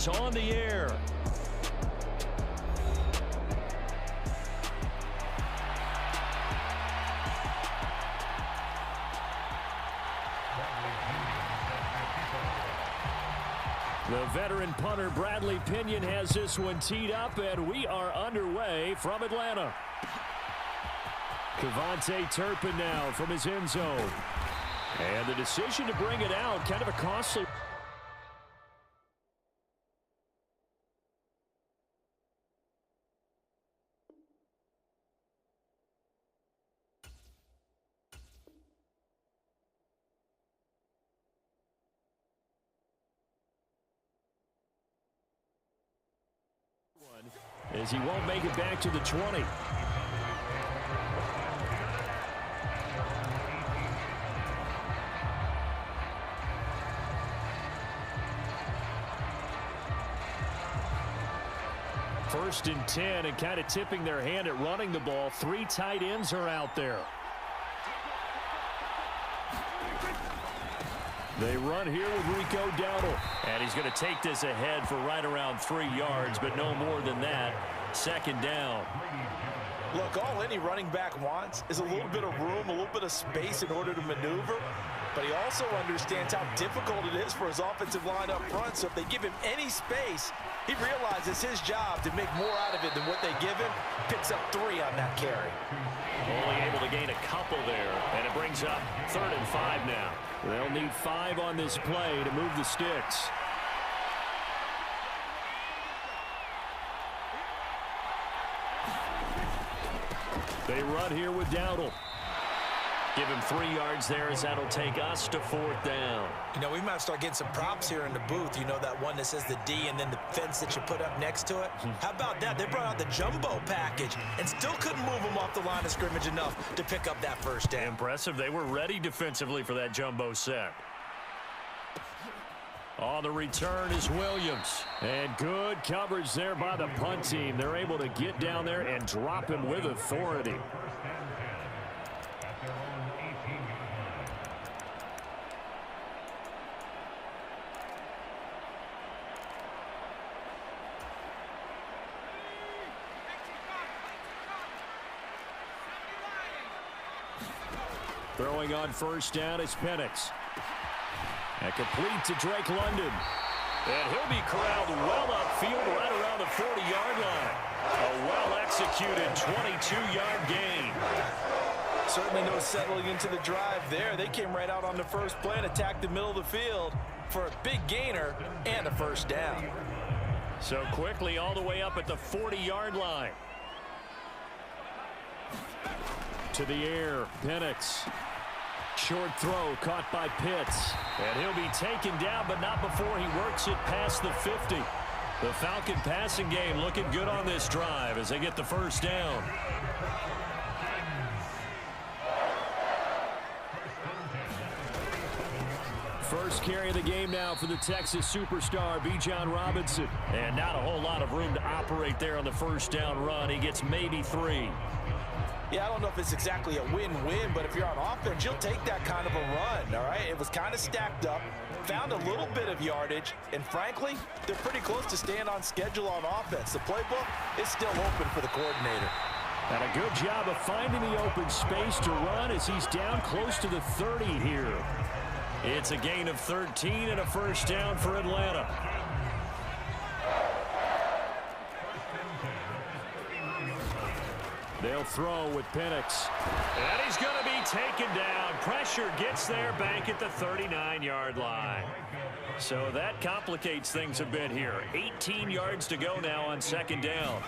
is on the air. The veteran punter Bradley Pinion has this one teed up, and we are underway from Atlanta. Cavante Turpin now from his end zone. And the decision to bring it out, kind of a costly. As he won't make it back to the 20. First and 10, and kind of tipping their hand at running the ball. 3 tight ends are out there. They run here with Rico Dowdle. And he's going to take this ahead for right around 3 yards, but no more than that. Second down. Look, all any running back wants is a little bit of room, a little bit of space in order to maneuver. But he also understands how difficult it is for his offensive line up front. So if they give him any space, he realizes his job to make more out of it than what they give him. Picks up 3 on that carry. Only able to gain a couple there, and it brings up 3rd and 5 now. They'll need 5 on this play to move the sticks. They run here with Dowdle. Give him 3 yards there as that'll take us to 4th down. You know, we might start getting some props here in the booth. You know, that one that says the D and then the fence that you put up next to it? How about that? They brought out the jumbo package and still couldn't move them off the line of scrimmage enough to pick up that first down. Impressive. They were ready defensively for that jumbo set. On the return is Williams. And good coverage there by the punt team. They're able to get down there and drop him with authority. Throwing on first down is Penix. And complete to Drake London. And he'll be corralled well upfield right around the 40-yard line. A well-executed 22-yard gain. Certainly no settling into the drive there. They came right out on the first play and attacked the middle of the field for a big gainer and a first down. So quickly all the way up at the 40-yard line. To the air, Penix. Short throw caught by Pitts. And he'll be taken down, but not before he works it past the 50. The Falcon passing game looking good on this drive as they get the first down. First carry of the game now for the Texas superstar, Bijan Robinson. And not a whole lot of room to operate there on the first down run. He gets maybe 3. Yeah, I don't know if it's exactly a win-win, but if you're on offense, you'll take that kind of a run, all right? It was kind of stacked up, found a little bit of yardage, and frankly, they're pretty close to staying on schedule on offense. The playbook is still open for the coordinator. And a good job of finding the open space to run as he's down close to the 30 here. It's a gain of 13 and a first down for Atlanta. They'll throw with Penix. And he's going to be taken down. Pressure gets there back at the 39-yard line. So that complicates things a bit here. 18 yards to go now on second down.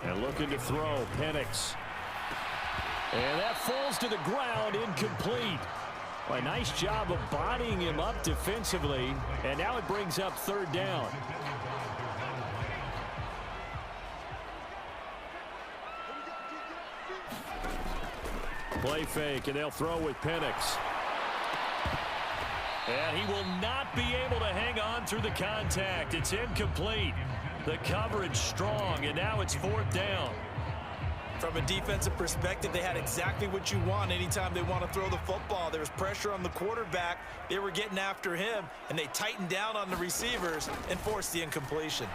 And looking to throw, Penix. And that falls to the ground, incomplete. Well, a nice job of bodying him up defensively. And now it brings up third down. Play fake, and they'll throw with Penix. And he will not be able to hang on through the contact. It's incomplete. The coverage strong, and now it's fourth down. From a defensive perspective, they had exactly what you want anytime they want to throw the football. There was pressure on the quarterback. They were getting after him, and they tightened down on the receivers and forced the incompletion.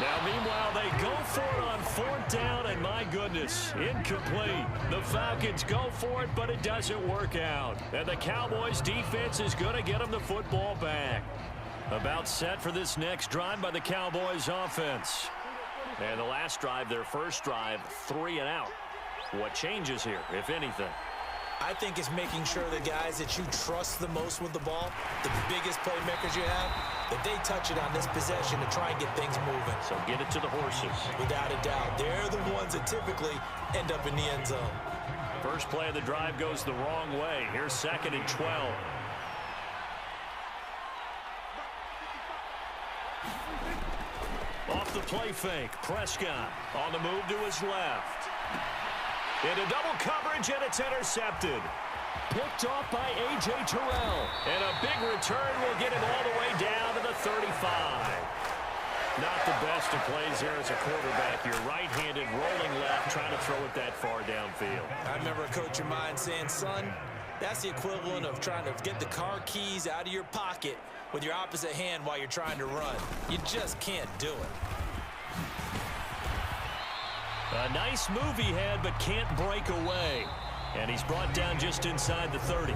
Now, meanwhile, they go for it on 4th down, and my goodness, incomplete. The Falcons go for it, but it doesn't work out. And the Cowboys' defense is going to get them the football back. About set for this next drive by the Cowboys' offense. And the last drive, their first drive, 3 and out. What changes here, if anything? I think it's making sure the guys that you trust the most with the ball, the biggest playmakers you have, that they touch it on this possession to try and get things moving. So get it to the horses. Without a doubt. They're the ones that typically end up in the end zone. First play of the drive goes the wrong way. Here's 2nd and 12. Off the play fake, Prescott on the move to his left. Into double coverage, and it's intercepted. Picked off by A.J. Terrell. And a big return will get him all the way down to the 35. Not the best of plays there as a quarterback. You're right-handed, rolling left, trying to throw it that far downfield. I remember a coach of mine saying, son, that's the equivalent of trying to get the car keys out of your pocket with your opposite hand while you're trying to run. You just can't do it. A nice move he had, but can't break away. And he's brought down just inside the 30.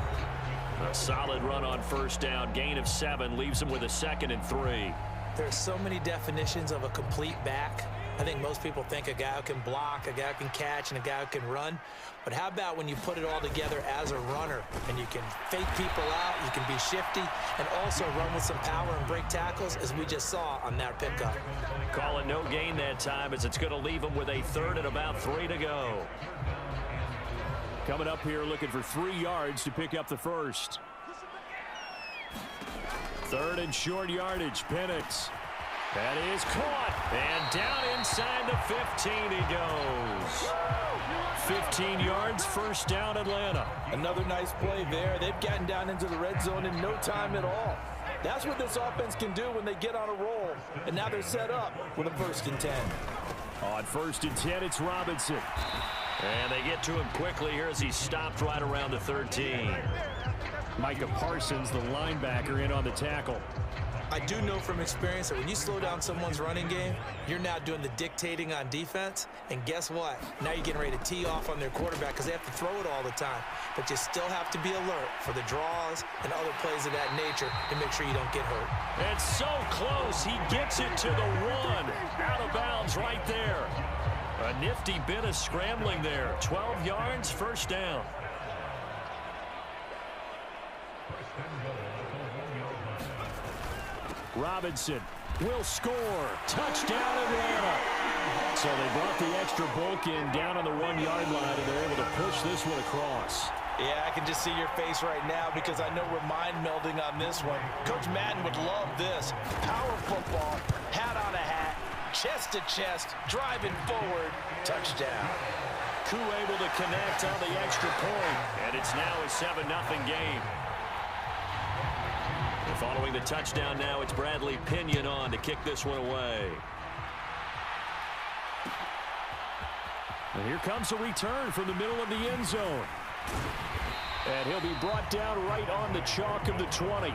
A solid run on 1st down. Gain of 7 leaves him with a 2nd and 3. There's so many definitions of a complete back. I think most people think a guy who can block, a guy who can catch, and a guy who can run. But how about when you put it all together as a runner and you can fake people out, you can be shifty, and also run with some power and break tackles, as we just saw on that pickup. Call it no gain that time, as it's going to leave him with a 3rd and about 3 to go. Coming up here looking for 3 yards to pick up the first. 3rd and short yardage, Penix. That is caught, and down inside the 15 he goes. 15 yards, 1st down, Atlanta. Another nice play there. They've gotten down into the red zone in no time at all. That's what this offense can do when they get on a roll, and now they're set up with a 1st and 10. On 1st and 10, it's Robinson. And they get to him quickly here as he stopped right around the 13. Micah Parsons, the linebacker, in on the tackle. I do know from experience that when you slow down someone's running game, you're now doing the dictating on defense. And guess what? Now you're getting ready to tee off on their quarterback because they have to throw it all the time. But you still have to be alert for the draws and other plays of that nature to make sure you don't get hurt. It's so close. He gets it to the 1. Out of bounds right there. A nifty bit of scrambling there. 12 yards, 1st down. Robinson will score. Touchdown, Atlanta. So they brought the extra bulk in down on the 1-yard line, and they're able to push this one across. Yeah, I can just see your face right now because I know we're mind melding on this one. Coach Madden would love this. Power football, hat on a hat, chest to chest, driving forward, touchdown. Koo able to connect on the extra point, and it's now a 7-0 game. Following the touchdown now, it's Bradley Pinion on to kick this one away. And here comes a return from the middle of the end zone. And he'll be brought down right on the chalk of the 20.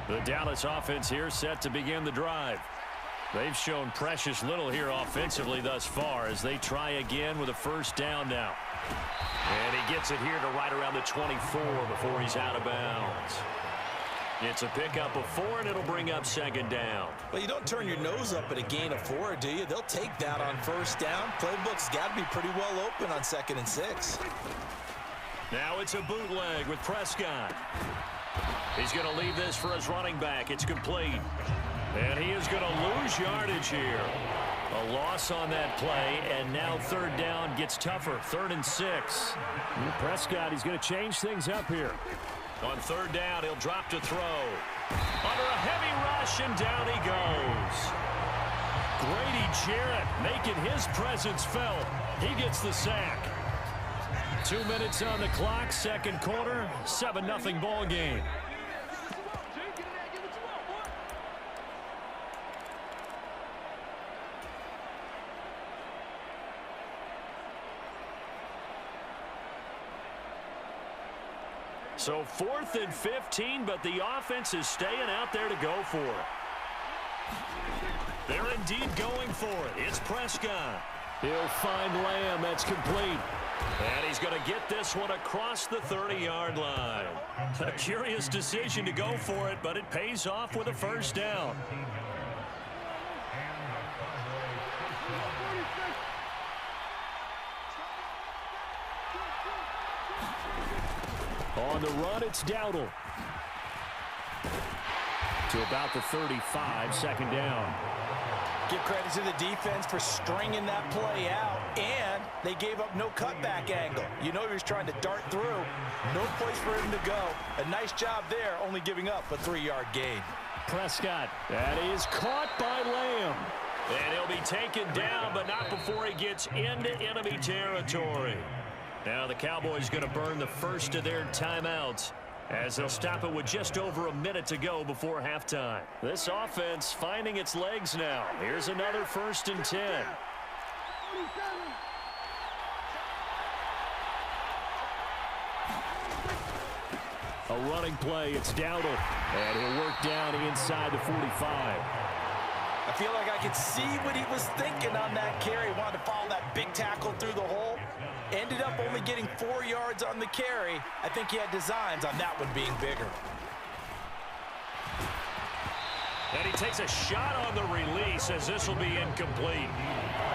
The Dallas offense here set to begin the drive. They've shown precious little here offensively thus far as they try again with a 1st down now. And he gets it here to right around the 24 before he's out of bounds. It's a pickup of 4, and it'll bring up 2nd down. Well, you don't turn your nose up at a gain of 4, do you? They'll take that on 1st down. Playbook's got to be pretty well open on 2nd and 6. Now it's a bootleg with Prescott. He's going to leave this for his running back. It's complete. And he is going to lose yardage here. A loss on that play, and now 3rd down gets tougher. 3rd and 6. Prescott, he's going to change things up here. On 3rd down, he'll drop to throw. Under a heavy rush, and down he goes. Grady Jarrett making his presence felt. He gets the sack. 2 minutes on the clock, second quarter, 7-0 ball game. So 4th and 15, but the offense is staying out there to go for it. They're indeed going for it. It's Prescott. He'll find Lamb. That's complete. And he's going to get this one across the 30-yard line. A curious decision to go for it, but it pays off with a first down. On the run, it's Dowdle. To about the 35, second down. Give credit to the defense for stringing that play out, and they gave up no cutback angle. You know he was trying to dart through. No place for him to go. A nice job there, only giving up a 3-yard gain. Prescott, that is caught by Lamb. And he'll be taken down, but not before he gets into enemy territory. Now the Cowboys going to burn the first of their timeouts as they'll stop it with just over a minute to go before halftime. This offense finding its legs now. Here's another 1st and 10. A running play. It's Dowdle. And he'll work down inside the 45. I feel like I could see what he was thinking on that carry. Wanted to follow that big tackle through the hole. Ended up only getting 4 yards on the carry. I think he had designs on that one being bigger. And he takes a shot on the release as this will be incomplete.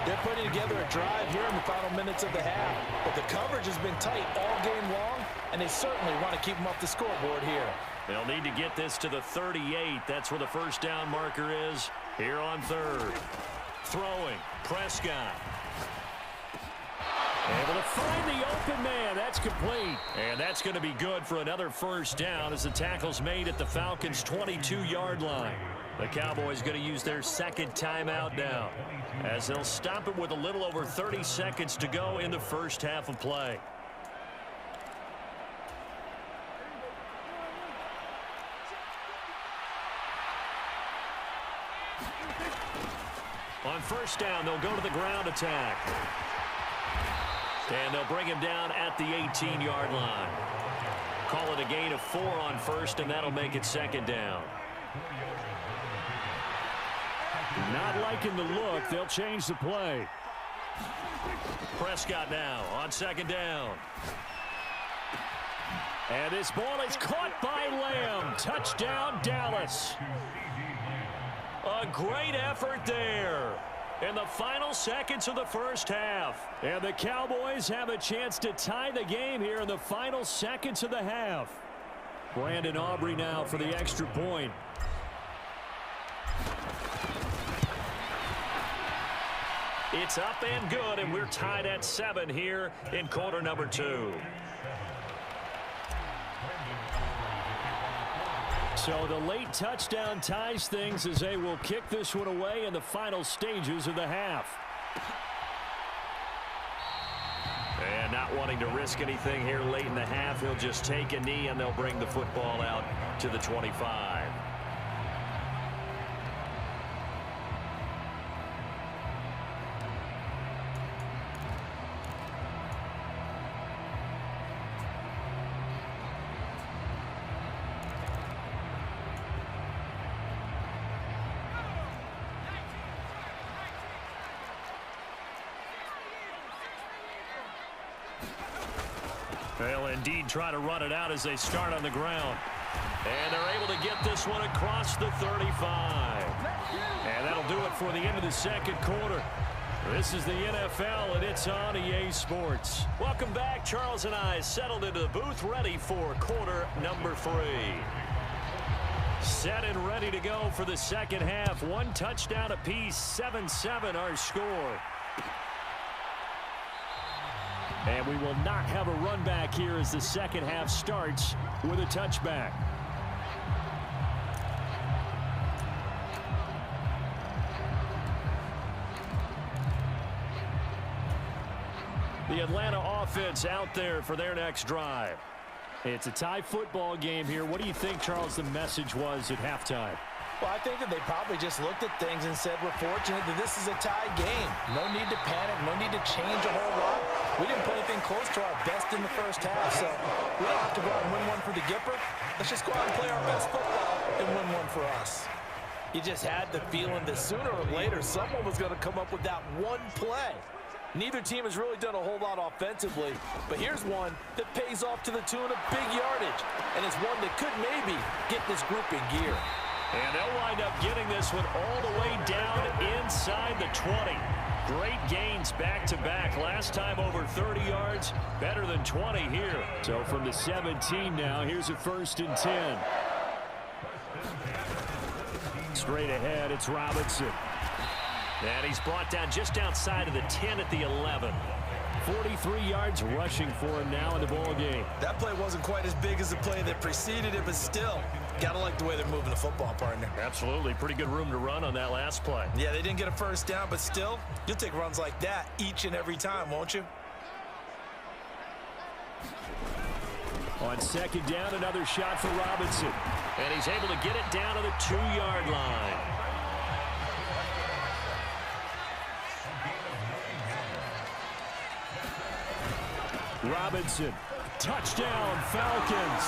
They're putting together a drive here in the final minutes of the half. But the coverage has been tight all game long, and they certainly want to keep them off the scoreboard here. They'll need to get this to the 38. That's where the first down marker is here on 3rd. Throwing, Prescott. Able to find the open man. That's complete. And that's going to be good for another first down as the tackle's made at the Falcons' 22-yard line. The Cowboys going to use their second timeout now as they'll stop it with a little over 30 seconds to go in the first half of play. On first down, they'll go to the ground attack. And they'll bring him down at the 18-yard line. Call it a gain of 4 on first, and that'll make it second down. Not liking the look. They'll change the play. Prescott now on second down. And this ball is caught by Lamb. Touchdown, Dallas. A great effort there in the final seconds of the first half. And the Cowboys have a chance to tie the game here in the final seconds of the half. Brandon Aubrey now for the extra point. It's up and good, and we're tied at 7 here in quarter number 2. So the late touchdown ties things as they will kick this one away in the final stages of the half. And not wanting to risk anything here late in the half, he'll just take a knee and they'll bring the football out to the 25. They'll indeed try to run it out as they start on the ground. And they're able to get this one across the 35. And that'll do it for the end of the second quarter. This is the NFL, and it's on EA Sports. Welcome back. Charles and I settled into the booth, ready for quarter number 3. Set and ready to go for the second half. 1 touchdown apiece, 7-7 our score. And we will not have a run back here as the second half starts with a touchback. The Atlanta offense out there for their next drive. It's a tie football game here. What do you think, Charles, the message was at halftime? Well, I think that they probably just looked at things and said, we're fortunate that this is a tie game. No need to panic, no need to change a whole lot. We didn't play anything close to our best in the first half, so we don't have to go out and win one for the Gipper. Let's just go out and play our best football and win one for us. You just had the feeling that sooner or later someone was going to come up with that one play. Neither team has really done a whole lot offensively, but here's one that pays off to the tune of big yardage, and it's one that could maybe get this group in gear. And they'll wind up getting this one all the way down inside the 20. Great gains back-to-back. Last time over 30 yards, better than 20 here. So from the 17 now, here's a 1st and 10. Straight ahead, it's Robinson. And he's brought down just outside of the 10 at the 11. 43 yards rushing for him now in the ball game. That play wasn't quite as big as the play that preceded it, but still, gotta like the way they're moving the football, partner. Absolutely. Pretty good room to run on that last play. Yeah, they didn't get a first down, but still, you'll take runs like that each and every time, won't you? On 2nd down, another shot for Robinson. And he's able to get it down to the 2-yard line. Robinson, touchdown, Falcons.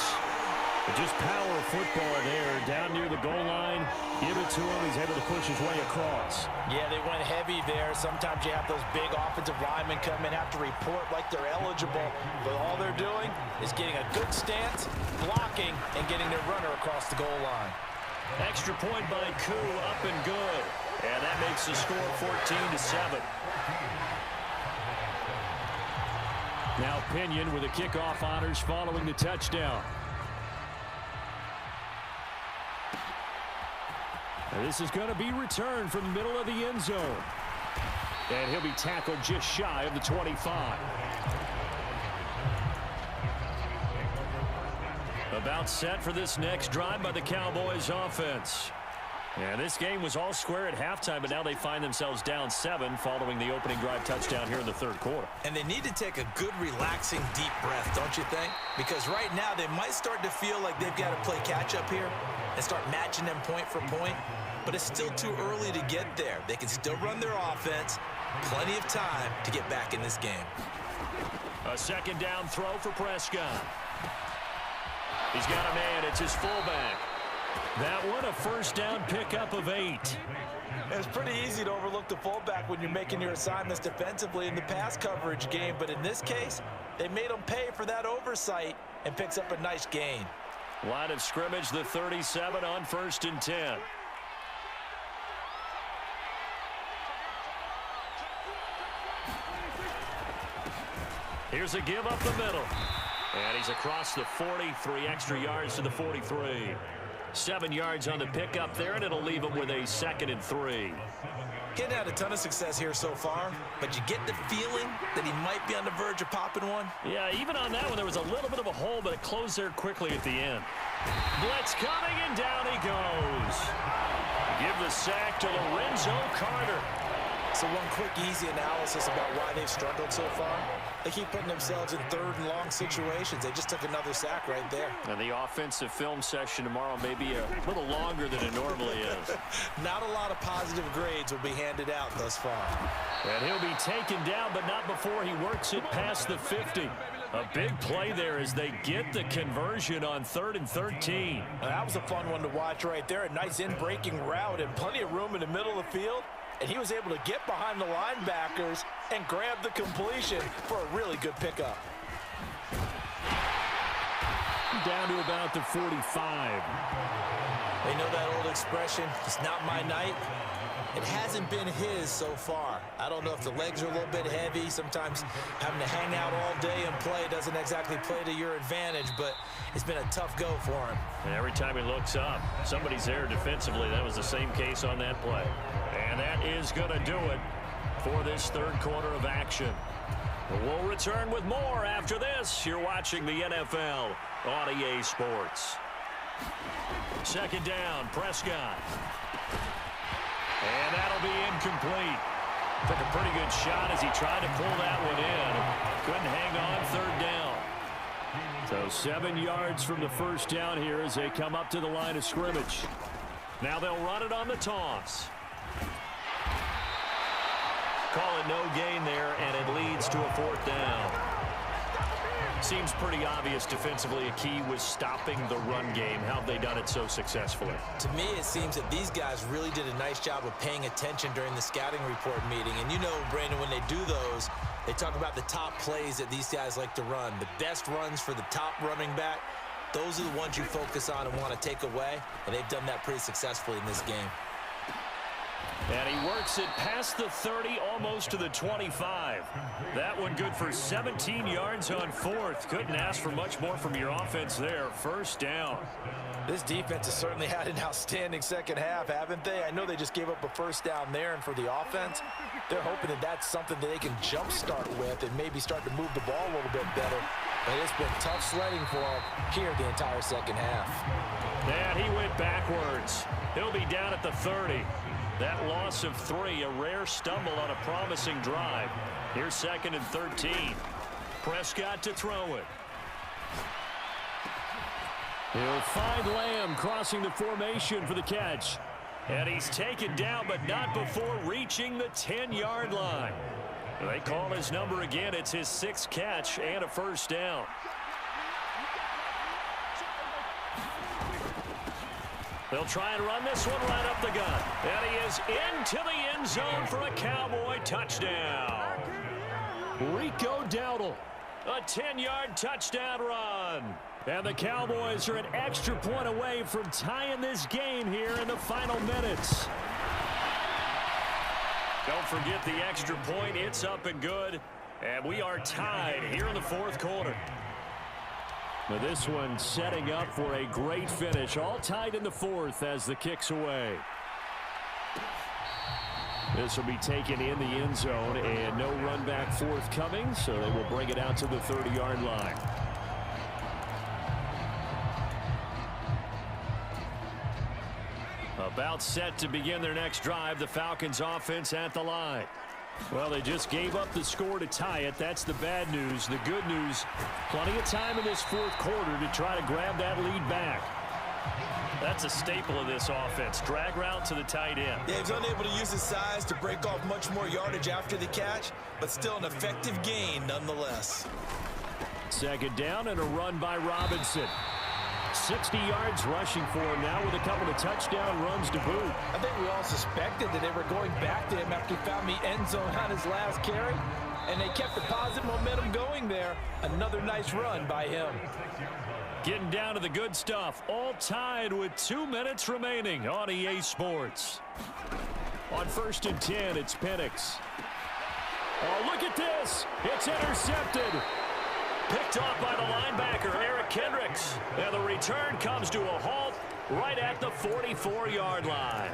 Just power football there, down near the goal line. Give it to him. He's able to push his way across. Yeah, they went heavy there. Sometimes you have those big offensive linemen come in, have to report like they're eligible, but all they're doing is getting a good stance, blocking, and getting their runner across the goal line. Extra point by Koo, up and good. And that makes the score 14-7. Now Pinion with the kickoff honors following the touchdown. And this is going to be returned from the middle of the end zone. And he'll be tackled just shy of the 25. About set for this next drive by the Cowboys offense. And this game was all square at halftime, but now they find themselves down 7 following the opening drive touchdown here in the 3rd quarter. And they need to take a good, relaxing, deep breath, don't you think? Because right now they might start to feel like they've got to play catch-up here and start matching them point for point. But it's still too early to get there. They can still run their offense. Plenty of time to get back in this game. A 2nd down throw for Prescott. He's got a man. It's his fullback. That one, a 1st down pickup of 8. It's pretty easy to overlook the fullback when you're making your assignments defensively in the pass coverage game. But in this case, they made him pay for that oversight and picks up a nice gain. Line of scrimmage, the 37 on 1st and 10. Here's a give up the middle. And he's across the 40, 3 extra yards to the 43. 7 yards on the pickup there, and it'll leave him with a 2nd and 3. He hadn't had a ton of success here so far, but you get the feeling that he might be on the verge of popping one. Yeah, even on that one, there was a little bit of a hole, but it closed there quickly at the end. Blitz coming, and down he goes. Give the sack to Lorenzo Carter. So one quick, easy analysis about why they've struggled so far. They keep putting themselves in 3rd and long situations. They just took another sack right there. And the offensive film session tomorrow may be a little longer than it normally is. Not a lot of positive grades will be handed out thus far. And he'll be taken down, but not before he works it past the 50. A big play there as they get the conversion on 3rd and 13. That was a fun one to watch right there. A nice in-breaking route and plenty of room in the middle of the field. And he was able to get behind the linebackers and grab the completion for a really good pickup. Down to about the 45. They know that old expression, it's not my night. It hasn't been his so far. I don't know if the legs are a little bit heavy. Sometimes having to hang out all day and play doesn't exactly play to your advantage, but it's been a tough go for him. And every time he looks up, somebody's there defensively. That was the same case on that play. And that is going to do it for this 3rd quarter of action. We'll return with more after this. You're watching the NFL on EA Sports. 2nd down, Prescott. And that'll be incomplete. Took a pretty good shot as he tried to pull that one in. So 7 yards from the first down here as they come up to the line of scrimmage. Now they'll run it on the toss. Call it no gain there, and it leads to a 4th down. Seems pretty obvious defensively a key was stopping the run game. How have they done it so successfully? To me, it seems that these guys really did a nice job of paying attention during the scouting report meeting. And you know, Brandon, when they do those, they talk about the top plays that these guys like to run. The best runs for the top running back, those are the ones you focus on and want to take away. And they've done that pretty successfully in this game. And he works it past the 30, almost to the 25. That one good for 17 yards on 4th. Couldn't ask for much more from your offense there. 1st down. This defense has certainly had an outstanding second half, haven't they? I know they just gave up a 1st down there, and for the offense, they're hoping that that's something that they can jumpstart with and maybe start to move the ball a little bit better. But it's been tough sledding for them here the entire second half. And he went backwards. He'll be down at the 30. That loss of 3, a rare stumble on a promising drive. Here's 2nd and 13. Prescott to throw it. He'll find Lamb crossing the formation for the catch. And he's taken down, but not before reaching the 10-yard line. They call his number again. It's his 6th catch and a 1st down. They'll try and run this one right up the gut. And he is into the end zone for a Cowboy touchdown. Rico Dowdle, a 10-yard touchdown run. And the Cowboys are an extra point away from tying this game here in the final minutes. Don't forget the extra point. It's up and good. And we are tied here in the 4th quarter. Now this one setting up for a great finish. All tied in the 4th as the kick's away. This will be taken in the end zone, and no run back forthcoming, so they will bring it out to the 30-yard line. About set to begin their next drive, the Falcons offense at the line. Well, they just gave up the score to tie it. That's the bad news. The good news, plenty of time in this 4th quarter to try to grab that lead back. That's a staple of this offense. Drag route to the tight end. Yeah, he's unable to use his size to break off much more yardage after the catch, but still an effective gain nonetheless. 2nd down and a run by Robinson. 60 yards rushing for him now with a couple of touchdown runs to boot. I think we all suspected that they were going back to him after he found the end zone on his last carry, and they kept the positive momentum going there. Another nice run by him. Getting down to the good stuff. All tied with 2 minutes remaining on EA Sports. On 1st and 10, it's Penix. Oh, look at this. It's intercepted. Picked off by the linebacker, Eric Kendricks. And the return comes to a halt right at the 44-yard line.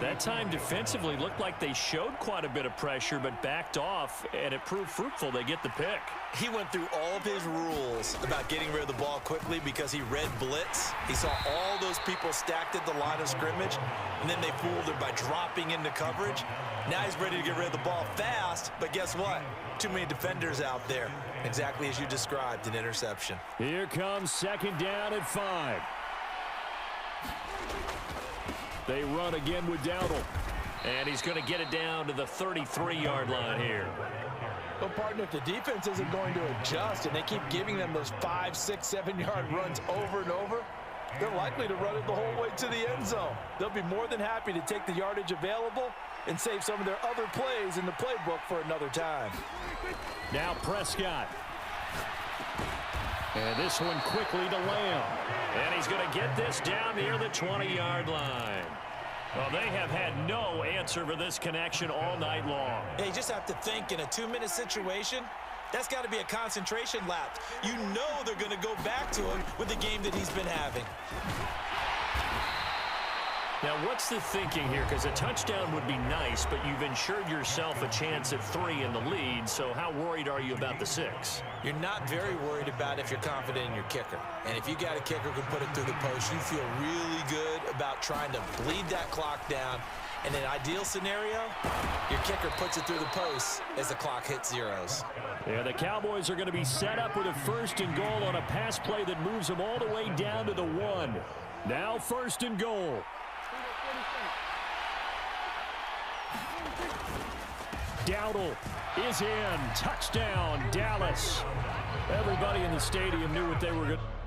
That time defensively looked like they showed quite a bit of pressure but backed off, and it proved fruitful. They get the pick. He went through all of his rules about getting rid of the ball quickly because he read blitz. He saw all those people stacked at the line of scrimmage, and then they fooled her by dropping into coverage. Now he's ready to get rid of the ball fast, but guess what? Too many defenders out there. Exactly as you described, an interception. Here comes 2nd down and 5. They run again with Dowdle. And he's going to get it down to the 33-yard line here. Well, partner, if the defense isn't going to adjust and they keep giving them those 5, 6, 7-yard runs over and over, they're likely to run it the whole way to the end zone. They'll be more than happy to take the yardage available and save some of their other plays in the playbook for another time. Now Prescott. And this one quickly to Lamb. And he's going to get this down near the 20-yard line. Well, they have had no answer for this connection all night long. Yeah, you just have to think in a 2-minute situation, that's got to be a concentration lapse. You know they're going to go back to him with the game that he's been having. Now, what's the thinking here? Because a touchdown would be nice, but you've ensured yourself a chance at 3 in the lead, so how worried are you about the 6? You're not very worried about if you're confident in your kicker. And if you got a kicker who can put it through the post, you feel really good about trying to bleed that clock down In an ideal scenario, your kicker puts it through the post as the clock hits zeros. Yeah, the Cowboys are going to be set up with a 1st and goal on a pass play that moves them all the way down to the 1. Now 1st and goal. Dowdle is in. Touchdown, Dallas. Everybody in the stadium knew what they were going to